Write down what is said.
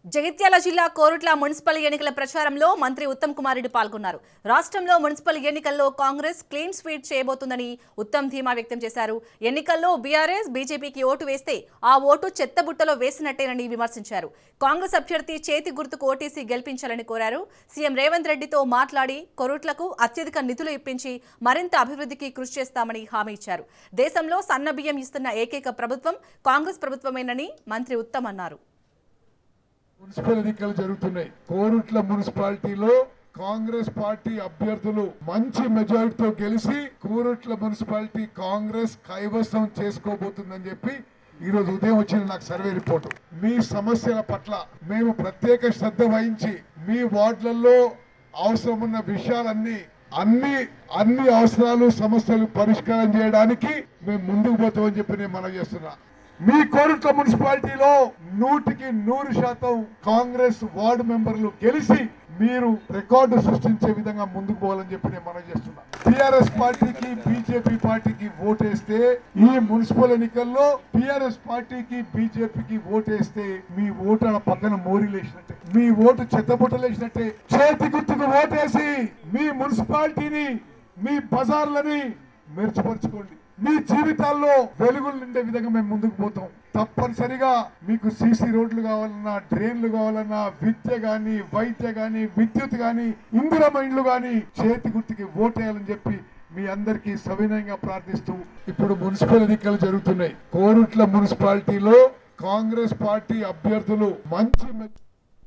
జగిత్యాల జిల్లా కోరుట్ల మున్సిపల్ ఎన్నికల ప్రచారంలో మంత్రి ఉత్తమ్ కుమార్ రెడ్డి పాల్గొన్నారు. రాష్ట్రంలో మున్సిపల్ ఎన్నికల్లో కాంగ్రెస్ క్లీన్ స్వీప్ చేయబోతుందని ఉత్తమ్ ధీమా వ్యక్తం చేశారు. ఎన్నికల్లో బీఆర్ఎస్ బీజేపీకి ఓటు వేస్తే ఆ ఓటు చెత్తబుట్టలో వేసినట్టేనని విమర్శించారు. కాంగ్రెస్ అభ్యర్థి చేతి గుర్తుకు ఓటేసి గెలిపించాలని కోరారు. సీఎం రేవంత్ రెడ్డితో మాట్లాడి కోరుట్లకు అత్యధిక నిధులు ఇప్పించి మరింత అభివృద్ధికి కృషి చేస్తామని హామీ ఇచ్చారు. దేశంలో సన్న బియ్యం ఇస్తున్న ఏకైక ప్రభుత్వం కాంగ్రెస్ ప్రభుత్వమేనని మంత్రి ఉత్తమ్ అన్నారు. మున్సిపల్ ఎన్నికలు జరుగుతున్నాయి. కోరుట్ల మున్సిపాలిటీలో కాంగ్రెస్ పార్టీ అభ్యర్థులు మంచి మెజారిటీతో గెలిచి కోరుట్ల మున్సిపాలిటీ కాంగ్రెస్ కైవసం చేసుకోబోతుందని చెప్పి ఈ రోజు ఉదయం వచ్చిన నాకు సర్వే రిపోర్టు. మీ సమస్యల పట్ల మేము ప్రత్యేక శ్రద్ధ వహించి మీ వార్డులలో అవసరమున్న విషయాలన్నీ అన్ని అవసరాలు సమస్యలు పరిష్కారం చేయడానికి మేము ముందుకు పోతామని చెప్పి నేను మనవి చేస్తున్నా. మీ కోరుట్ల మున్సిపాలిటీలో 100% కాంగ్రెస్ వార్డు మెంబర్లు గెలిచి మీరు రికార్డు సృష్టించే విధంగా ముందుకు పోవాలని చెప్పి నేను మనవి చేస్తున్నా. టిఆర్ఎస్ పార్టీకి బీజేపీ పార్టీకి ఓటేస్తే ఈ మున్సిపల్ ఎన్నికల్లో టిఆర్ఎస్ పార్టీకి బీజేపీకి ఓటేస్తే మీ ఓటు అలా పక్కన మోరీలేసినట్టే, మీ ఓటు చెత్తబుట్టలేసినట్టే. చేతి గుర్తుకు ఓటేసి మీ మున్సిపాలిటీని మీ బజార్లని మెరుగుపరుచుకోండి. మీ జీవితాల్లో వెలుగులు నిండే విధంగా మేము ముందుకు పోతాం. తప్పనిసరిగా మీకు సీసీ రోడ్లు కావాలన్నా, డ్రైన్లు కావాలన్నా, విద్య గాని, వైద్య గాని, విద్యుత్ గాని, ఇందిరమ్మ ఇండ్లు గాని చేతి గుర్తుకి ఓటేయాలని చెప్పి మీ అందరికీ సవినయంగా ప్రార్థిస్తూ ఇప్పుడు మున్సిపల్ ఎన్నికలు జరుగుతున్నాయి. కోరుట్ల మున్సిపాలిటీలో కాంగ్రెస్ పార్టీ అభ్యర్థులు మంచి